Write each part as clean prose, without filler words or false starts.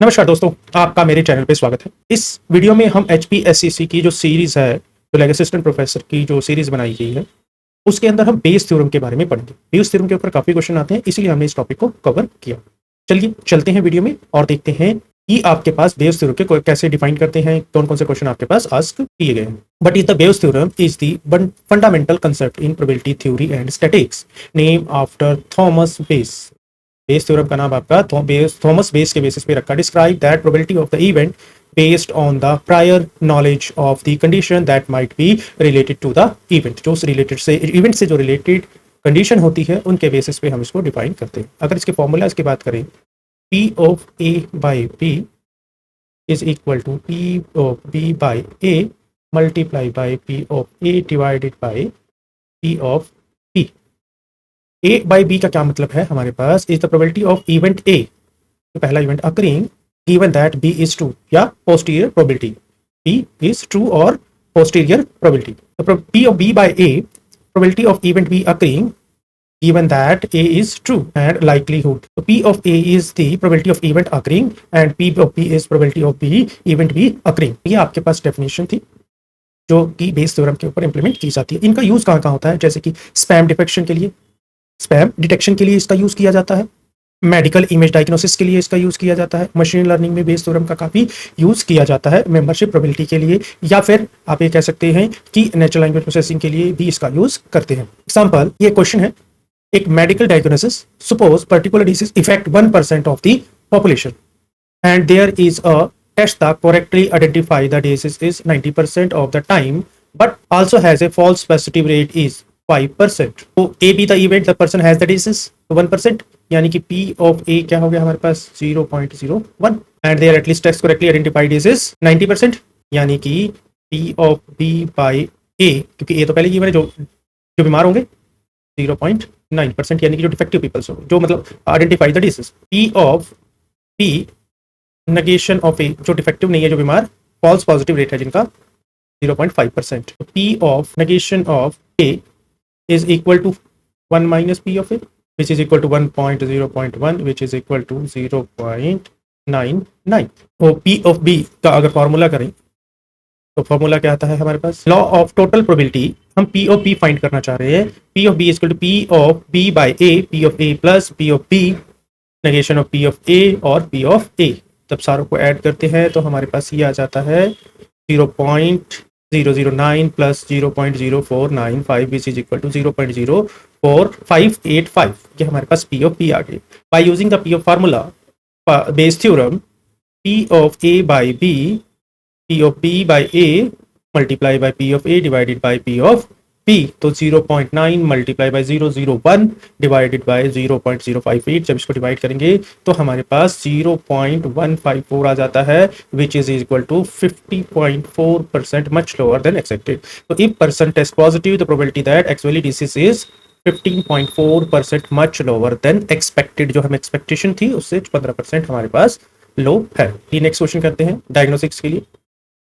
नमस्कार दोस्तों, आपका मेरे चैनल पे स्वागत है। इस वीडियो में हम एचपीएससीसी की जो सीरीज़ है, जो लाइक असिस्टेंट प्रोफेसर की जो सीरीज़ बनाई गई है, उसके अंदर हम बेस थ्योरम के बारे में पढ़ेंगे। बेस थ्योरम के ऊपर काफ़ी क्वेश्चन आते हैं, इसीलिए हमने इस टॉपिक को कवर किया। चलिए चलते हैं वीडियो में और देखते हैं कि आपके पास बेस थ्योरम के कैसे डिफाइन करते हैं, कौन-कौन से क्वेश्चन आपके पास आस्क किए गए हैं। But is the Bayes theorem is the fundamental concept in probability theory and statistics name after Thomas Bayes. Bayes theorem का नाम आपका थॉमस बेस के बेसिस पे रखा। Describe that probability of the event based on the prior knowledge of the condition that might be related to the event. जो related से event से जो रिलेटेड कंडीशन होती है उनके बेसिस पे हम इसको डिफाइन करते हैं। अगर इसके फॉर्मूलाज की बात करें, P of A by P is equal to P of B by A multiply by P of A divided by P of P। A by B का क्या मतलब है, हमारे पास is the probability of event A, तो पहला event occurring given that B is true या posterior probability, B is true और पोस्टीरियर प्रोबेबिलिटी। तो P of B by A probability of event B occurring given that A is true and likelihood. So P of A is the probability of event occurring and P of B is probability of B event B occurring. ये आपके पास definition थी जो कि Bayes theorem के ऊपर implement की जाती है। इनका यूज कहाँ कहाँ होता है, जैसे कि स्पैम डिटेक्शन के लिए, स्पैम डिटेक्शन के लिए इसका यूज किया जाता है, मेडिकल इमेज डायग्नोसिस के लिए इसका यूज किया जाता है, मशीन लर्निंग में बेस थ्योरम का काफी यूज किया जाता है, मेंबरशिप प्रोबेबिलिटी के लिए, या फिर आप ये कह सकते हैं कि नेचुरल लैंग्वेज प्रोसेसिंग के लिए भी इसका यूज करते हैं। एग्जांपल, ये क्वेश्चन है, एक medical diagnosis, suppose particular disease effect 1% of the population and there is a test the correctly identify the disease is 90% of the time but also has a false positive rate is 5%। तो A B the event the person has the disease 1%, यानी कि P of A क्या हो गया हमारे पास 0.01 and there at least test correctly identified disease 90%, यानी कि P of B by A, क्योंकि A तो पहले गिवन है, जो बीमार होंगे 0.9%, यानी कि जो डिफेक्टिव पीपल्स होंगे, जो मतलब identify the disease. P of B negation of A, जो डिफेक्टिव नहीं है, जो बीमार, फॉल्स पॉजिटिव रेट है जिनका 0.5%। तो P of negation of A is equal to 1 minus P of A, which is equal to 1.0.1, which is equal to 0.99। तो P of B का अगर फॉर्मूला करें तो फॉर्मूला क्या आता है हमारे पास, लॉ ऑफ टोटल प्रोबेबिलिटी। हम P ऑफ B फाइंड करना चाह रहे हैं। P of B is equal to P of B by A, P of A plus P of B negation of P of A और P of A। तब सारों को add करते हैं तो हमारे पास ये आ जाता है 0.009 plus 0.0495 which is equal to 0.04585। ये हमारे पास P ऑफ B आ गई। By using the P of formula Bayes theorem, P of A by B, P of B by A multiply by P of A divided by P of B, तो 0.9 multiply by 001 divided by 0.058। जब इसको divide करेंगे तो हमारे पास 0.154 आ जाता है, which is equal to 50.4%, much lower than expected. तो if person test positive the probability that actually disease is 15.4%, much lower than expected. जो हम एक्सपेक्टेशन थी उससे 15% हमारे पास लो है। ये नेक्स्ट क्वेश्चन करते हैं डायग्नोस्टिक्स के लिए।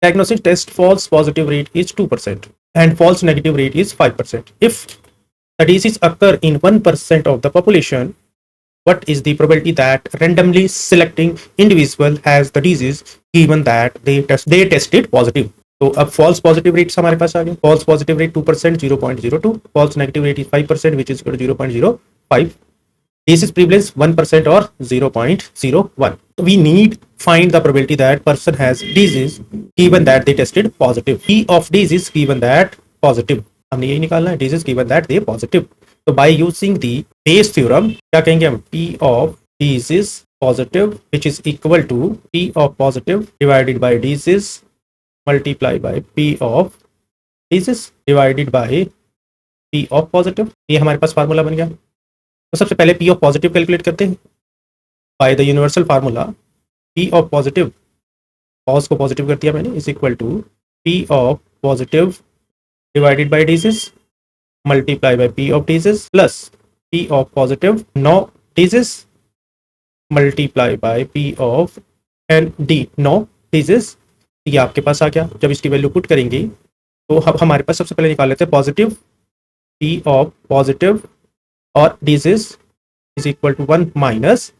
Diagnostic test false positive rate is 2% and false negative rate is 5%. If the disease occur in 1% of the population, what is the probability that randomly selecting individual has the disease given that they tested positive? तो अब false positive rates हमारे पास आ गए। false positive rate 2%, 0.02, false negative rate is 5%, which is equal to 0.05, disease prevalence 1% or 0.01. We need find the probability that person has disease given that they tested positive. P of disease given that positive, हमने यही निकालना है, disease given that they positive। तो by using the Bayes theorem क्या कहेंगे हम, P of disease positive which is equal to P of positive divided by disease multiply by P of disease divided by P of positive। ये हमारे पास formula बन गया। तो सबसे पहले P ऑफ पॉजिटिव कैलकुलेट करते हैं by the universal formula. P of positive, pos को पॉजिटिव कर दिया मैंने, is equal to P of positive divided by disease multiply by P of disease plus P of positive no disease multiply by P of ND no disease. ये आपके पास आ गया। जब इसकी वैल्यू पुट करेंगे तो हमारे पास सबसे पहले निकाल लेते हैं पॉजिटिव, P ऑफ पॉजिटिव और disease is equal to 1 minus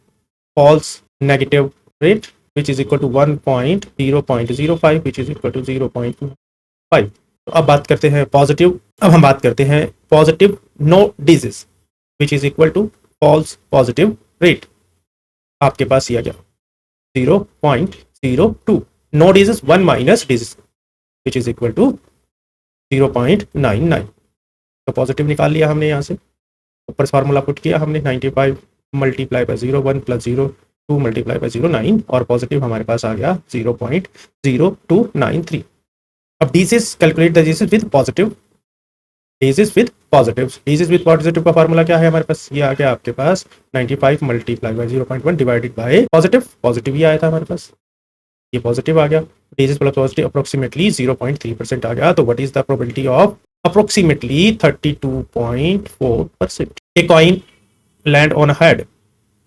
false negative rate which is equal to 1.0.05 which is equal to 0.5। तो अब बात करते हैं पॉजिटिव, अब हम बात करते हैं positive no disease which is equal to false positive rate. आपके पास यह क्या 0.02, no disease 1 minus disease which is equal to 0.99। तो पॉजिटिव निकाल लिया हमने यहाँ से, ऊपर फार्मूला पुट किया हमने 95 multiply by 0.1 plus 0.2 multiply by 0.9 और पॉजिटिव हमारे पास आ गया 0.0293। अब disease calculate the disease with positive, disease with positive, disease with positive का फार्मूला क्या है हमारे पास, ये आ गया आपके पास 95 multiply by 0.1 divided by positive, positive ही आया था हमारे पास, ये पॉजिटिव आ गया, डिजीज प्लस पॉजिटिव अप्रोक्सीमेटली 0.3% आ गया। तो what is the probability of approximately 32.4%. A coin land on a head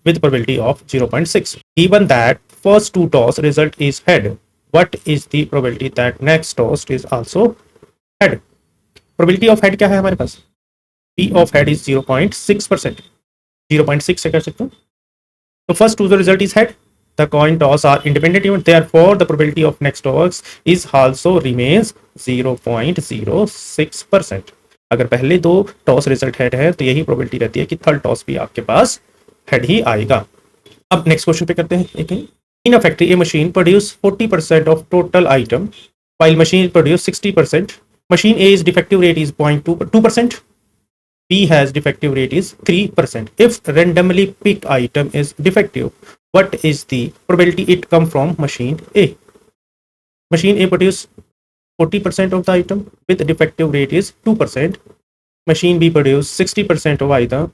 with probability of 0.6. Given that first two toss result is head, what is the probability that next toss is also head? Probability of head क्या है हमारे पास, P of head is 0.6%, 0.6 से कर सकते हैं। तो first two the result is head, the coin toss are independent event, therefore the probability of next toss is also remains 0.06%। अगर पहले दो टॉस रिजल्ट हेड है तो यही प्रोबेबिलिटी रहती है कि थर्ड टॉस भी आपके पास हेड ही आएगा। अब नेक्स्ट क्वेश्चन पे करते हैं। एक in a factory a machine produce 40% of total item while machine produce 60%, machine A is defective rate is 0.2%, B has defective rate is 3%. If randomly picked item is defective, what is the probability it come from machine A? Machine A produce 40% of the item with defective rate is 2%. Machine B produce 60% of item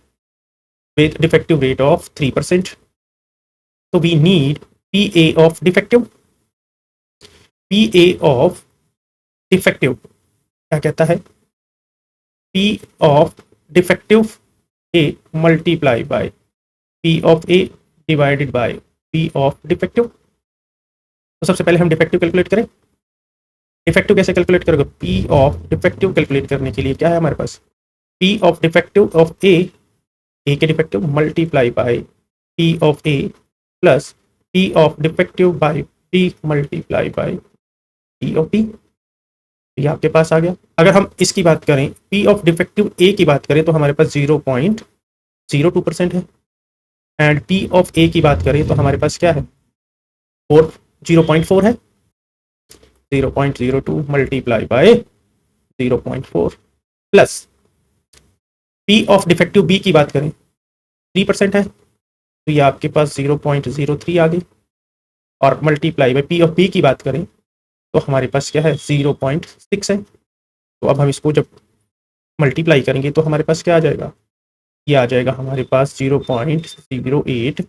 with defective rate of 3%. So we need PA of defective. PA of defective क्या कहता है, P of defective A multiply by P of A divided by P of defective। तो सबसे पहले हम defective calculate करें। Defective कैसे calculate करोगे, P of डिफेक्टिव कैलकुलेट करने के लिए क्या है हमारे पास, P of defective of A, A के defective multiply by P of A plus P of defective by P multiply by P of B। ये आपके पास आ गया। अगर हम इसकी बात करें P of डिफेक्टिव A की बात करें तो हमारे पास 0.02% है, एंड P of A की बात करें तो हमारे पास क्या है 0.4 है, 0.02 multiply by 0.4 plus P of defective B की बात करें 3% है, तो ये आपके पास 0.03 आ गई, और multiply by P of B की बात करें तो हमारे पास क्या है 0.6 है। तो अब हम इसको जब मल्टीप्लाई करेंगे तो हमारे पास क्या आ जाएगा, ये आ जाएगा हमारे पास 0.08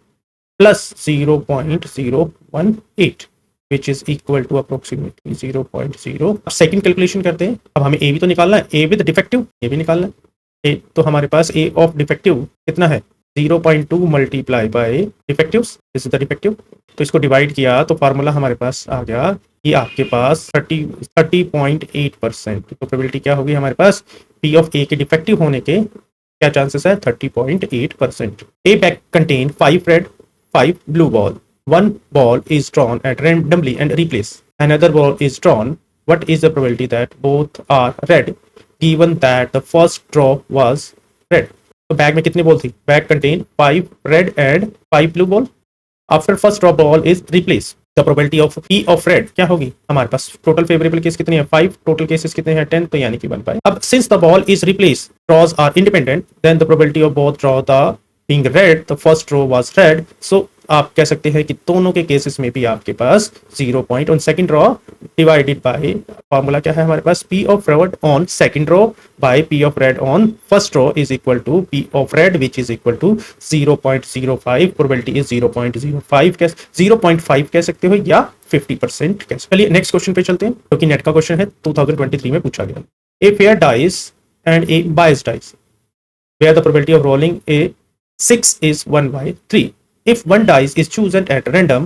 plus 0.018 which is equal to approximately 0.0। अब सेकंड कैलकुलेशन करते हैं। अब हमें ए भी तो निकालना है, ए विद डिफेक्टिव, ये भी निकालना है। ए तो हमारे पास ए ऑफ डिफेक्टिव कितना है 0.2 multiply bye defective, this is the defective. तो इसको डिवाइड किया तो फार्मूला हमारे पास आ गया, ये आपके पास 30.8%। तो प्रोबेबिलिटी क्या होगी हमारे पास, P ऑफ A के डिफेक्टिव होने के क्या चांसेस है 30.8%। A bag contain 5 red 5 blue ball, one ball is drawn at randomly and replaced, another ball is drawn, what is the probability that both are red given that the first draw was red? तो bag में कितनी ball थी, bag contain 5 red and 5 blue ball, after first draw ball is replaced, the probability of P of red क्या होगी हमारे पास, total favourable case कितनी है 5, total cases कितने हैं 10, तो यानी कि 1 पाई। अब since the ball is replaced draws are independent, then the probability of both draw the being red, the first draw was red, so आप कह सकते हैं कि दोनों के केसेस में भी आपके पास 0 point on second draw divided by formula क्या है हमारे पास, P of red on second draw by P of red on first draw is equal to P of red which is equal to 0.05, probability is 0.05, 0.5 कह सकते हो या 50% कह। चलिए नेक्स्ट क्वेश्चन पे चलते हैं, क्योंकि नेट का क्वेश्चन है 2023 में पूछा गया। A fair dice and A bias dice where the probability of rolling a 6 is 1/3. If one dice is chosen at random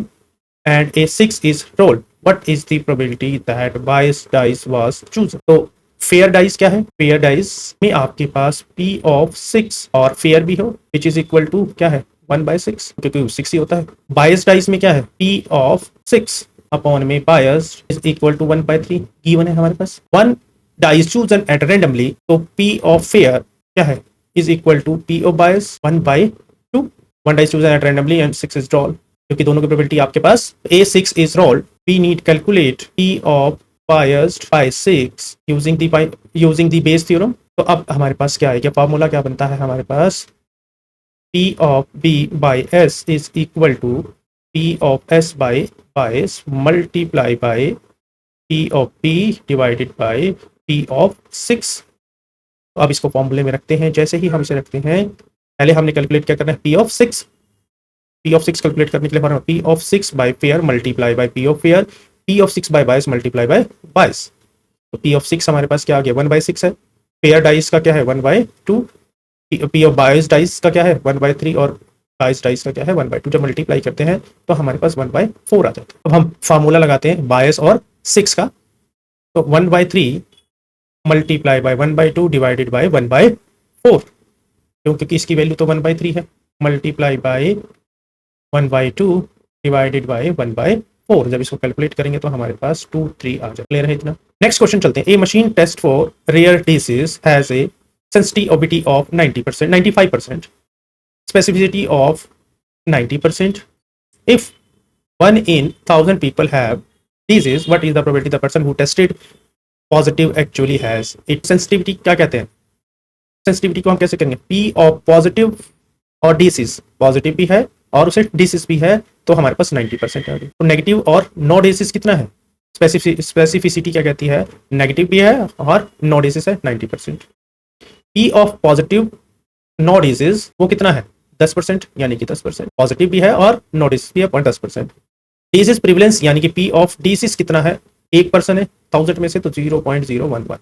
and a 6 is rolled, what is the probability that bias dice was chosen? तो fair dice क्या है, fair dice में आपके पास P of 6 और fair भी हो विच is equal to क्या है 1/6, क्योंकि 6 ही होता है। बायस डाइस में क्या है, P ऑफ 6 अपॉन में bias is equal to 1/3 given है हमारे पास। 1 डाइस चूजन एट रैंडमली, तो P ऑफ फेयर क्या है, is equal to P of bias 1/2। 1 dice chosen at randomly and 6 is rolled, क्योंकि दोनों की प्रोबेबिलिटी आपके पास A6 is rolled. We need calculate P of biased by 6 using the Bayes theorem। तो अब हमारे पास क्या है, क्या फॉर्मूला क्या बनता है हमारे पास, P of B by S is equal to P of S by bias multiply by P of B divided by P of 6। तो अब इसको फॉर्मूले में रखते हैं। जैसे ही हम इसे रखते हैं, पहले हमने कैलकुलेट क्या करना है, P of 6। P of 6 calculate करने के लिए formula P of 6 by fair multiply by P of fair, P of 6 by bias multiply by bias। तो P of 6 हमारे पास क्या आ गया, 1/6 है। फेयर डाइस का क्या है, 1/2। P of bias डाइस का क्या है, 1/3, और बायस डाइस का क्या है, 1/2। जब मल्टीप्लाई करते हैं तो हमारे पास 1/4 आ जाता है। अब हम फार्मूला लगाते हैं बायस और 6 का, तो 1/3 मल्टीप्लाई बाय 1/2 डिवाइडेड बाय 1/4, क्योंकि इसकी वैल्यू तो 1/3 है, मल्टीप्लाई बाय 1/2 डिवाइडेड बाय 1/4। जब इसको कैलकुलेट करेंगे तो हमारे पास 2 3 आ जाए। क्लियर है इतना। नेक्स्ट क्वेश्चन चलते हैं। A machine test for rare disease has a sensitivity of 90%, 95%, specificity of 90%. If 1 in 1000 people have disease, what is the probability the person who tested positive actually has it? Sensitivity क्या कहते हैं, sensitivity को हम कैसे करेंगे, P of positive और disease, positive भी है और उसे डिसीज भी है, तो हमारे पास 90% है। तो नेगेटिव और नो डिसीज कितना है, स्पेसिफिसिटी क्या कहती है, नेगेटिव भी है और नो डिसीज है 90%। P of positive no disease वो कितना है, 10%, यानी कि 10%, पॉजिटिव भी है और नो डिसीज भी है 10%। डिसीज प्रिवलेंस यानी कि P ऑफ डिसीज कितना है, 1% है 1000 में से, तो 0.011।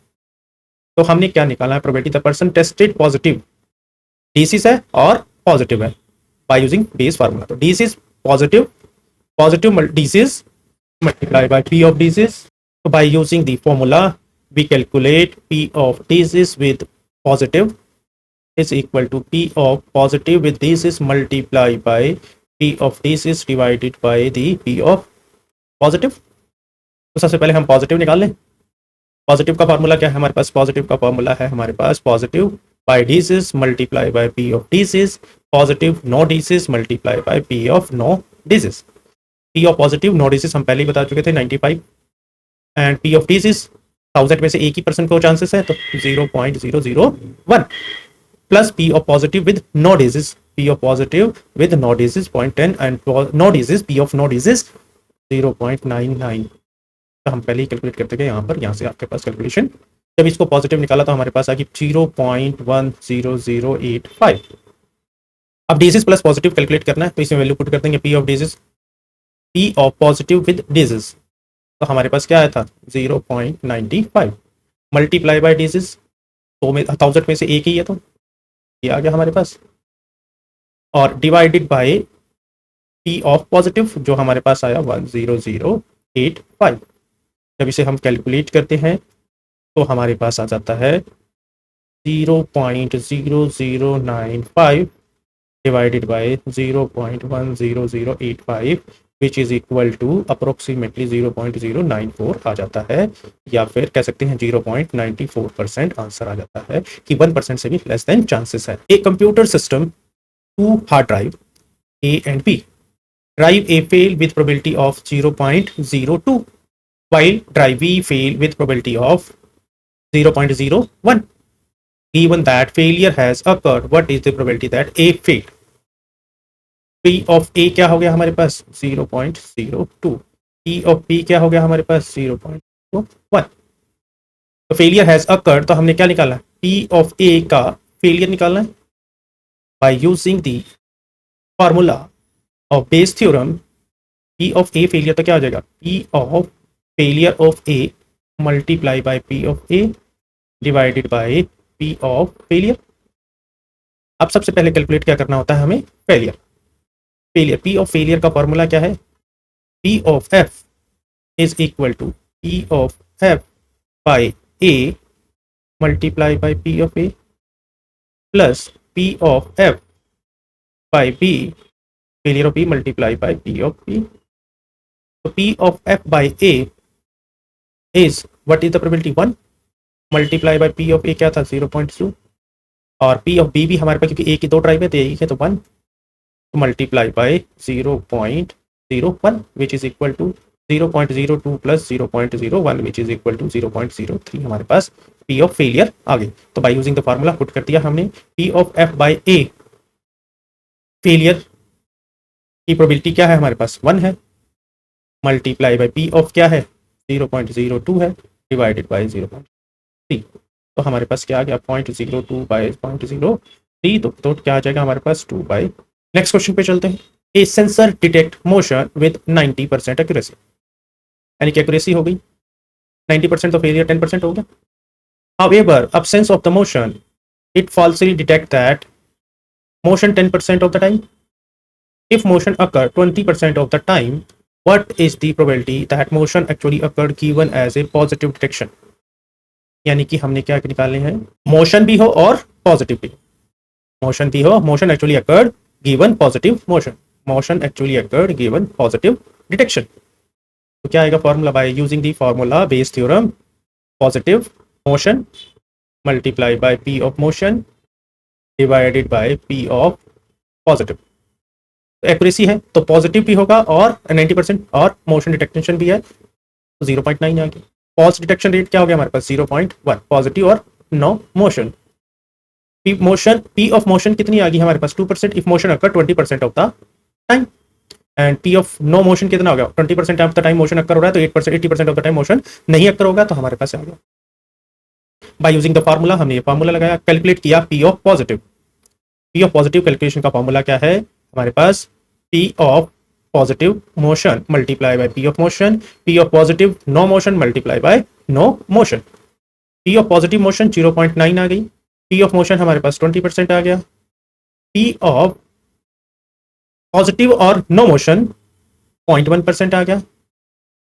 तो हमने क्या निकाला है, probability the person tested positive, disease है और पॉजिटिव है, बाय यूजिंग बेस फार्मूला। तो disease positive, positive disease multiply by P of disease. So by using the formula, we calculate P of disease with positive is equal to P of positive with disease multiply by P of disease divided by the P of positive। तो सबसे पहले हम positive निकाल लें। Positive का formula क्या है हमारे पास, पॉजिटिव का फार्मूला है हमारे पास positive by disease multiply by P of disease, positive no disease multiply by P of no disease. P of positive no disease हम पहले ही बता चुके थे 95, एंड P ऑफ डिसीज 1000 में से एक ही परसेंट को चांसेस है, तो 0.001 plus P of positive with no disease, P of positive with no disease 0.10 and no disease P of no disease 0.99। तो हम पहले ही कैलकुलेट करते गए यहाँ पर, यहाँ से आपके पास कैलकुलेशन, जब इसको पॉजिटिव निकाला तो हमारे पास आ गई 0.10085। अब डिसीज प्लस पॉजिटिव कैलकुलेट करना है, तो इसमें वैल्यू पुट कर देंगे P of disease, P of positive with disease, तो हमारे पास क्या आया था 0.95 मल्टीप्लाई बाय डिजीज, तो में 1000 में से एक ही है तो ये आ गया हमारे पास, और divided by P of positive जो हमारे पास आया 10085। जब इसे हम कैलकुलेट करते हैं तो हमारे पास आ जाता है 0.0095 divided by 0.10085 which is equal to approximately 0.094 आ जाता है, या फिर कह सकते हैं 0.94% आंसर आ जाता है, कि 1% से भी लेस देन चांसेस है। A computer system, 2 hard drive A and B, drive A fail with probability of 0.02 while drive B fail with probability of 0.01। given that failure has occurred, what is the probability that A failed? P of A क्या हो गया हमारे पास 0.02, P of B क्या हो गया हमारे पास 0.1। तो फेलियर हैज अकर्ड, तो हमने क्या निकाला, P ऑफ A का फेलियर निकालना है by using the formula of Bayes theorem. P of A failure तो क्या हो जाएगा, P of failure of A multiply by P of A divided by P of failure. अब सबसे पहले कैलकुलेट क्या करना होता है हमें, failure. Failure, P of failure का फॉर्मूला क्या है, P of F is equal to P of F by A multiply by P of A plus P of F by B, failure of B multiply by P of B. So P of F by A is, what is the probability, 1 multiply by P of A क्या था 0.2, और P of B भी हमारे पास क्योंकि A की 2 drive है तो एक है तो 1 multiply by 0.01 which is equal to 0.02 plus 0.01 which is equal to 0.03. हमारे पास P of failure आ गई. तो by using the formula put कर दिया हमने. P of F by A failure की probability क्या है हमारे पास 1 है, मल्टीप्लाई बाय P of क्या है 0.02 है, डिवाइडेड बाय 0.3. तो हमारे पास क्या आ गया 0.02 बाय 0.03. तो क्या आ जाएगा हमारे पास 2 बाय. नेक्स्ट क्वेश्चन पे चलते हैं. A sensor detect motion with 90% accuracy, यानी कि एक्यूरेसी हो गई 90%, तो फेलियर 10% हो गया. However, absence of the motion, it falsely detect that motion 10% of the time. If motion occur 20% of the time, what is the probability that motion actually occurred given as a positive detection? यानी कि हमने क्या निकालने हैं, motion भी हो और positive भी. मोशन भी हो, motion actually occurred given positive motion, motion actually occurred given positive detection. तो क्या आएगा formula, bye using the formula Bayes theorem, positive motion multiply by P of motion divided by P of positive. Accuracy है तो positive भी होगा और 90% और motion detection भी है तो 0.9 आ गया. फॉल्स डिटेक्शन रेट क्या हो गया हमारे पास 0.1, पॉजिटिव और no motion. P of motion कितनी आ गई हमारे पास 2% if motion occur 20% of the time, and P of no motion कितना हो गया 20% of the time motion occur हो रहा है तो 80% ऑफ द टाइम मोशन नहीं अकर होगा. तो हमारे पास आ गया बाय यूजिंग द फार्मूला, हमने ये फार्मूला लगाया, कैलकुलेट किया P of positive. P of positive calculation का फार्मूला क्या है हमारे पास, P of positive motion multiply by P of motion, P of positive no motion multiply by no motion. P of positive motion 0.9 आ गई, P of motion हमारे पास 20% आ गया, P of positive और no motion 0.1% आ गया,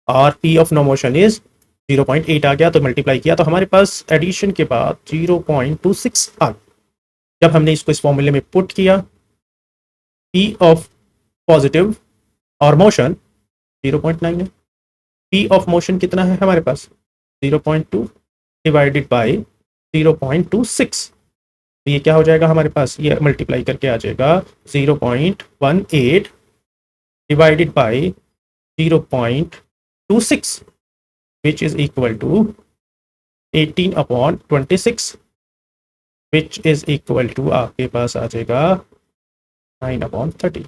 और P of no motion is 0.8 आ गया. तो multiply किया तो हमारे पास एडिशन के बाद 0.26 आ गया. जब हमने इसको इस फॉर्मूले में पुट किया, P of पॉजिटिव और मोशन 0.9 है, P ऑफ मोशन कितना है हमारे पास 0.2 डिवाइडेड बाय 0.26. तो ये क्या हो जाएगा हमारे पास, ये मल्टीप्लाई करके आ जाएगा 0.18 divided by 0.26 which is equal to 18/26 which is equal to आपके पास आ जाएगा 9/30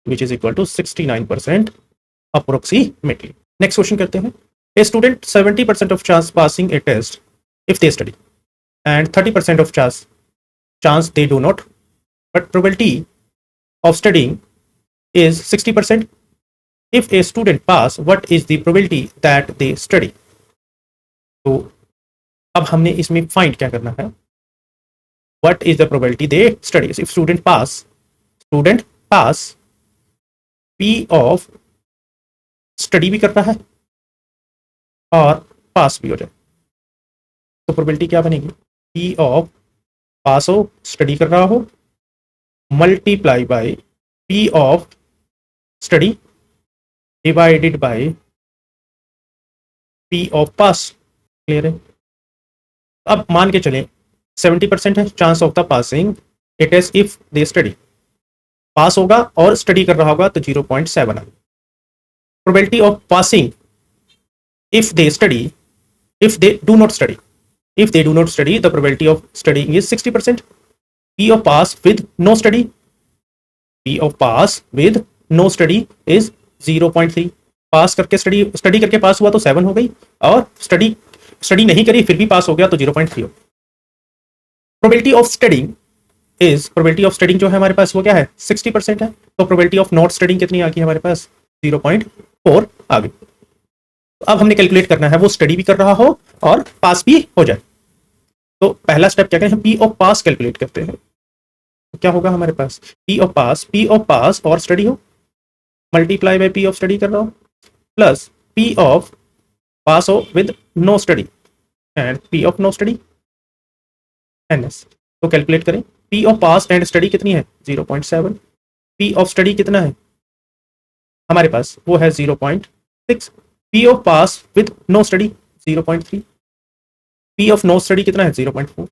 which is equal to 69% approximately. Next question करते हैं. A student 70% of chance passing a test if they study and 30% of chance they do not, but probability of studying is 60%. If a student pass, what is the probability that they study? तो अब हमने इसमें find क्या करना है, what is the probability they study. If student pass P of study भी कर रहा है और पास भी हो जाए तो प्रोबेबिलिटी क्या बनेगी, P ऑफ पास हो, स्टडी कर रहा हो, multiply by P of study divided by P of pass. Clear है. अब मान के चलें 70% है chance of the passing it is if they study, pass होगा और स्टडी कर रहा होगा तो 0.7 आ. Probability of passing if they study, if they do not study, if they do not study the probability of studying is 60%. P of pass with no study, P of pass with no study is 0.3. Pass करके study करके पास हुआ तो 7 हो गई, और study नहीं करी फिर भी पास हो गया तो 0.3 हो. Probability of studying is, probability of studying जो है हमारे पास वो क्या है 60% है, तो प्रोबेबिलिटी ऑफ नॉट स्टडिंग कितनी आ गई हमारे पास 0.4 आ गई. अब हमने कैलकुलेट करना है वो स्टडी भी कर रहा हो और पास भी हो जाए. तो पहला स्टेप क्या करें, P ऑफ पास कैलकुलेट करते हैं. तो क्या होगा हमारे पास P ऑफ पास और स्टडी हो, multiply by P of study कर रहा हो, प्लस P ऑफ पास हो with no study and P of no study NS. तो कैलकुलेट करें P of pass and study कितनी है 0.7, पी ऑफ स्टडी कितना है हमारे पास, वो है 0.6। P of pass with no study 0.3। P of no study कितना है 0.4।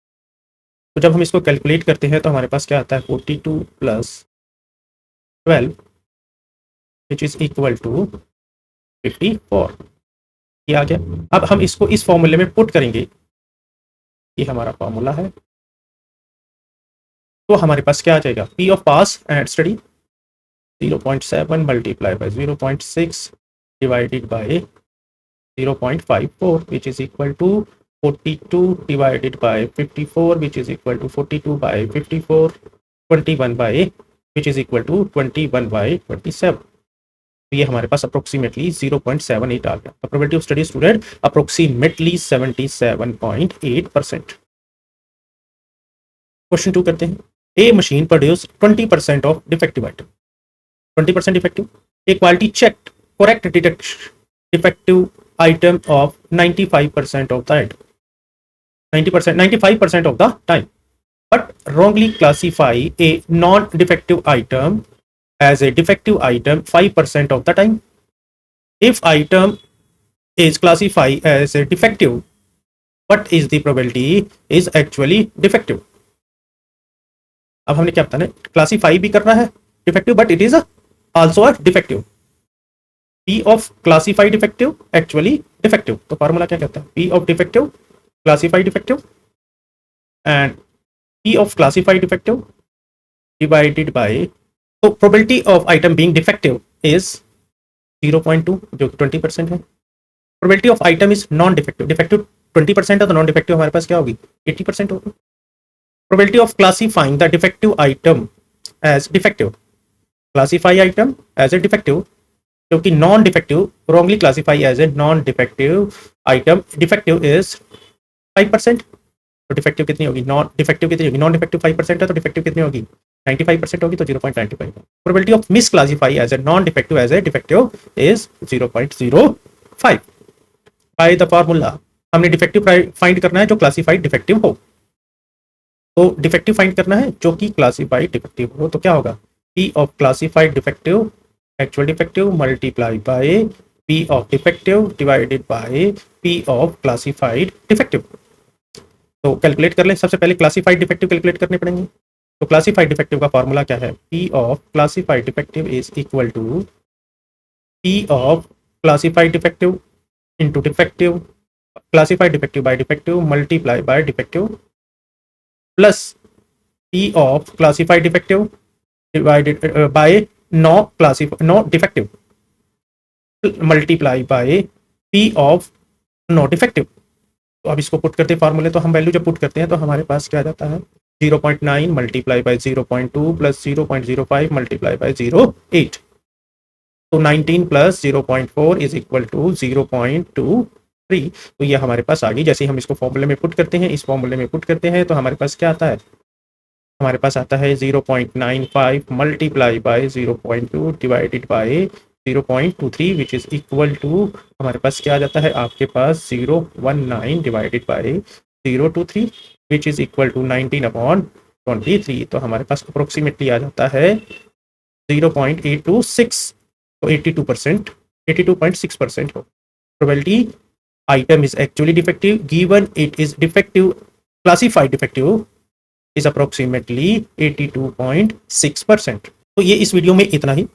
तो जब हम इसको कैलकुलेट करते हैं तो हमारे पास क्या आता है 42 plus 12 which is equal to 54। ये आ गया। अब हम इसको इस फॉर्मूले में पुट करेंगे, ये हमारा फॉर्मूला है। तो हमारे पास क्या आ जाएगा, P of pass and study 0.7 multiply by 0.6 divided by 0.54 which is equal to 42 divided by 54 which is equal to 42 by 54, 21 by which is equal to 21 by 27। तो ये हमारे पास अप्रोक्सीमेटली 0.78 आ गया। The probability of study student approximately 77.8%। Question 2 करते हैं। A machine produce 20% of defective item, 20% defective. A quality checked correct detect defective item of 95% of the item, 95% of the time, but wrongly classify a non-defective item as a defective item 5% of the time. If item is classified as a defective, what is the probability is actually defective? अब हमने क्या बताना है, classify भी करना है defective but it is also a defective. P of classified defective actually defective। तो formula क्या कहता है, P of defective classified defective and P of classified defective divided by, तो probability of item being defective is 0.2 जो 20% है। probability of item is non defective, defective 20% है तो non defective हमारे पास क्या होगी 80% होगी। probability of classifying the defective item as defective, classify item as a defective क्योंकि non defective wrongly classify as a non defective item, defective is 5%। तो defective कितनी होगी, नॉन डिफेक्टिव कितनी होगी, नॉन डिफेक्टिव 5% है तो डिफेक्टिव कितनी होगी 95% होगी, तो 0.95। Probability of misclassify as a non defective as a defective is 0.05। By the formula हमने डिफेक्टिव फाइंड करना है जो क्लासीफाइड डिफेक्टिव हो, तो डिफेक्टिव फाइंड करना है जो कि क्लासीफाइड डिफेक्टिव हो। तो क्या होगा, P of classified defective actual defective multiply by P of defective divided by P of classified defective। तो कैलकुलेट कर ले, सबसे पहले क्लासिफाइड डिफेक्टिव कैलकुलेट करने पड़ेंगे। तो क्लासिफाइड डिफेक्टिव का फॉर्मूला क्या है, P of classified defective is equal to P of classified defective into defective, classified defective by defective multiply by defective plus P of classified defective divided by no defective multiply by P of no defective. तो अब इसको put करते हैं फार्मूले, तो हम value जब put करते हैं तो हमारे पास क्या जाता है 0.9 multiply by 0.2 plus 0.05 multiply by 0.8, तो 19 प्लस 0.4 इज इक्वल टू 0.23। तो ये हमारे पास आ गई। जैसे ही हम इसको फॉर्मूले में पुट करते हैं, इस फॉर्मूले में पुट करते हैं तो हमारे पास क्या आता है, हमारे पास आता है 0.95 multiply by 0.2 divided by 0.23 which is equal to, हमारे पास क्या आ जाता है आपके पास 019 divided by 023 which is equal to 19/23। तो हमारे पास अप्रोक्सीमेटली आ जाता है 0.826, तो 82%, 82.6% हो। Probability item is actually defective given it is defective, classified defective is approximately 82.6%। तो ये इस वीडियो में इतना ही।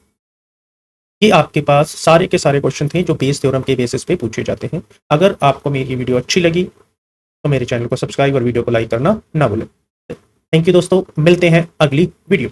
ये आपके पास सारे के सारे क्वेश्चन थे जो बेस थ्योरम के बेसिस पे पूछे जाते हैं। अगर आपको मेरी वीडियो अच्छी लगी तो मेरे चैनल को सब्सक्राइब और वीडियो को लाइक करना ना भूलें। थैंक यू दोस्तों, मिलते हैं अगली वीडियो।